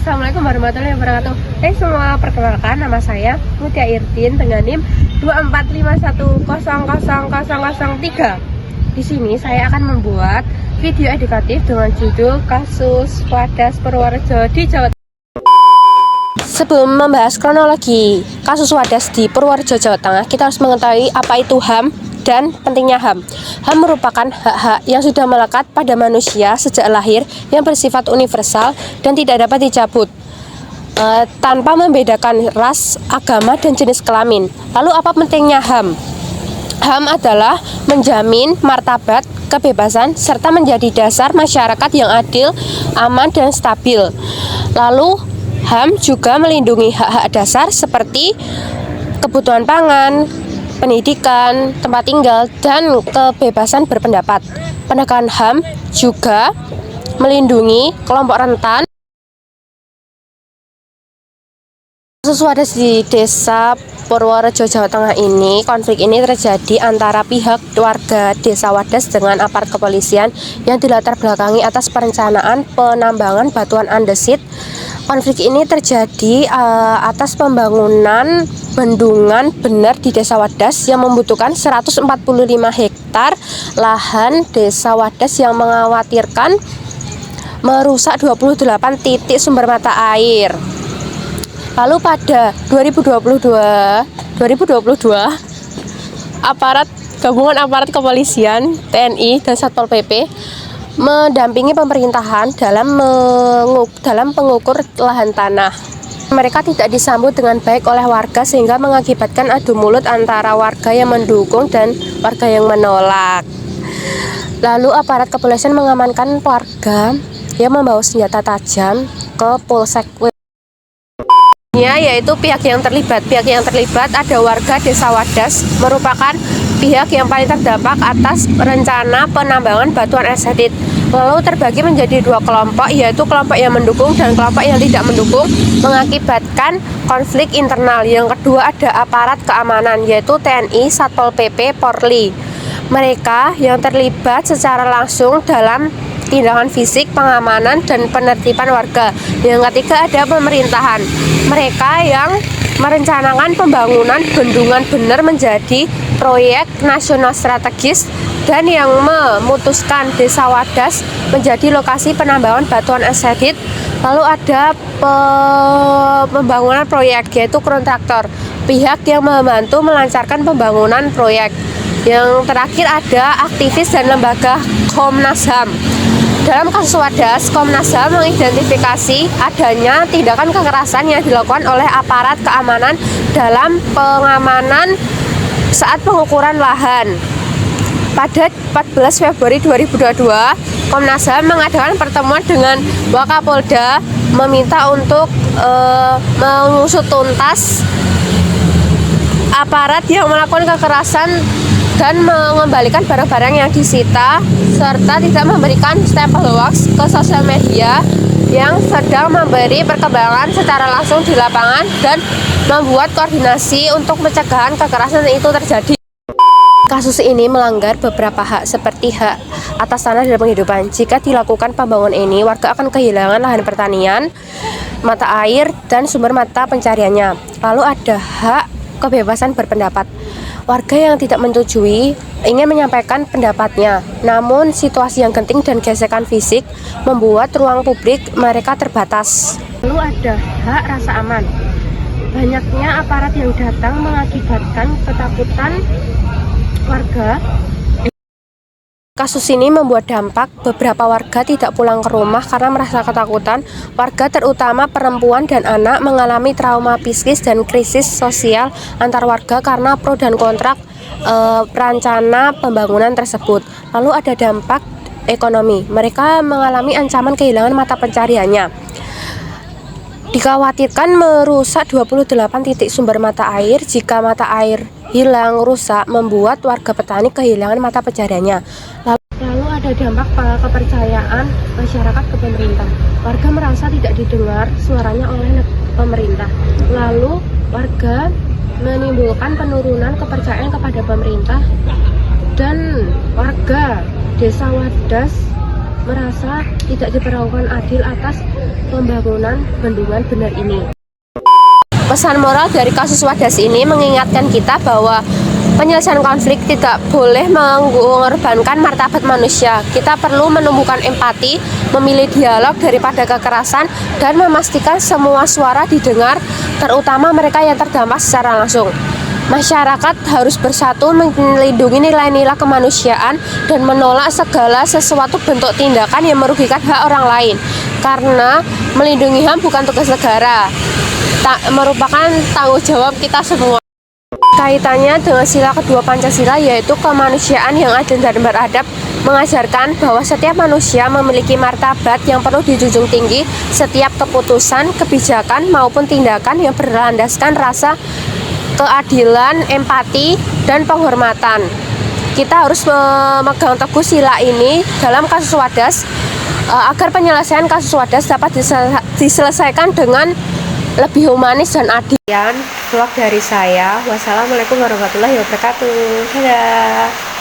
Assalamualaikum warahmatullahi wabarakatuh. Semua, perkenalkan nama saya Mutia Irdin dengan NIM 245100003. Di sini saya akan membuat video edukatif dengan judul kasus Wadas Purworejo di Jawa Tengah. Sebelum membahas kronologi kasus Wadas di Purworejo, Jawa Tengah, kita harus mengetahui apa itu HAM dan pentingnya HAM. HAM merupakan hak-hak yang sudah melekat pada manusia sejak lahir yang bersifat universal dan tidak dapat dicabut tanpa membedakan ras, agama, dan jenis kelamin. Lalu apa pentingnya HAM? HAM adalah menjamin martabat, kebebasan, serta menjadi dasar masyarakat yang adil, aman, dan stabil. Lalu HAM juga melindungi hak-hak dasar seperti kebutuhan pangan, pendidikan, tempat tinggal, dan kebebasan berpendapat. Penegakan HAM juga melindungi kelompok rentan. Kasus Wadas di Desa Purworejo, Jawa Tengah ini, konflik ini terjadi antara pihak warga Desa Wadas dengan aparat kepolisian yang dilatar belakangi atas perencanaan penambangan batuan andesit. Konflik ini terjadi atas pembangunan bendungan bener di Desa Wadas yang membutuhkan 145 hektar lahan Desa Wadas yang mengkhawatirkan merusak 28 titik sumber mata air. Lalu pada 2022 gabungan aparat kepolisian, TNI, dan Satpol PP mendampingi pemerintahan dalam pengukur lahan tanah. Mereka tidak disambut dengan baik oleh warga sehingga mengakibatkan adu mulut antara warga yang mendukung dan warga yang menolak. Lalu aparat kepolisian mengamankan warga yang membawa senjata tajam ke Polsek, yaitu pihak yang terlibat. Pihak yang terlibat ada warga Desa Wadas, merupakan pihak yang paling terdampak atas rencana penambangan batuan andesit. Lalu terbagi menjadi dua kelompok, yaitu kelompok yang mendukung dan kelompok yang tidak mendukung, mengakibatkan konflik internal. Yang kedua ada aparat keamanan, yaitu TNI, Satpol PP, Polri. Mereka yang terlibat secara langsung dalam tindakan fisik, pengamanan, dan penertiban warga. Yang ketiga ada pemerintahan. Mereka yang merencanakan pembangunan bendungan bener menjadi proyek nasional strategis dan yang memutuskan Desa Wadas menjadi lokasi penambangan batuan andesit. Lalu ada pembangunan proyek, yaitu kontraktor, pihak yang membantu melancarkan pembangunan proyek. Yang terakhir ada aktivis dan lembaga Komnas HAM. Dalam kasus Wadas, Komnas HAM mengidentifikasi adanya tindakan kekerasan yang dilakukan oleh aparat keamanan dalam pengamanan saat pengukuran lahan. Pada 14 Februari 2022, Komnas HAM mengadakan pertemuan dengan Wakapolda meminta untuk mengusut tuntas aparat yang melakukan kekerasan dan mengembalikan barang-barang yang disita serta tidak memberikan stempel hoax ke sosial media yang sedang memberi perkembangan secara langsung di lapangan dan membuat koordinasi untuk pencegahan kekerasan itu terjadi. Kasus ini melanggar beberapa hak seperti hak atas tanah dan penghidupan. Jika dilakukan pembangunan ini, warga akan kehilangan lahan pertanian, mata air, dan sumber mata pencariannya. Lalu ada hak kebebasan berpendapat. Warga yang tidak menyetujui ingin menyampaikan pendapatnya, namun situasi yang genting dan gesekan fisik membuat ruang publik mereka terbatas. Lalu ada hak rasa aman. Banyaknya aparat yang datang mengakibatkan ketakutan warga. Kasus ini membuat dampak beberapa warga tidak pulang ke rumah karena merasa ketakutan. Warga terutama perempuan dan anak mengalami trauma psikis dan krisis sosial antar warga karena pro dan kontra rencana pembangunan tersebut. Lalu ada dampak ekonomi. Mereka mengalami ancaman kehilangan mata pencariannya. Dikhawatirkan merusak 28 titik sumber mata air. Jika mata air hilang, rusak, membuat warga petani kehilangan mata pencariannya. Lalu ada dampak kepercayaan masyarakat ke pemerintah. Warga merasa tidak didengar suaranya oleh pemerintah. Lalu warga menimbulkan penurunan kepercayaan kepada pemerintah dan warga Desa Wadas merasa tidak diperlakukan adil atas pembangunan bendungan bener ini. Pesan moral dari kasus Wadas ini mengingatkan kita bahwa penyelesaian konflik tidak boleh mengorbankan martabat manusia. Kita perlu menumbuhkan empati, memilih dialog daripada kekerasan, dan memastikan semua suara didengar, terutama mereka yang terdampak secara langsung. Masyarakat harus bersatu melindungi nilai-nilai kemanusiaan dan menolak segala sesuatu bentuk tindakan yang merugikan hak orang lain. Karena melindungi HAM bukan tugas negara, merupakan tanggung jawab kita semua. Kaitannya dengan sila kedua Pancasila, yaitu kemanusiaan yang adil dan beradab, mengajarkan bahwa setiap manusia memiliki martabat yang perlu dijunjung tinggi. Setiap keputusan, kebijakan, maupun tindakan yang berlandaskan rasa keadilan, empati, dan penghormatan. Kita harus memegang teguh sila ini dalam kasus Wadas, agar penyelesaian kasus Wadas dapat diselesaikan dengan lebih humanis dan adil. Vlog dari saya. Wassalamualaikum warahmatullahi wabarakatuh. Dadah.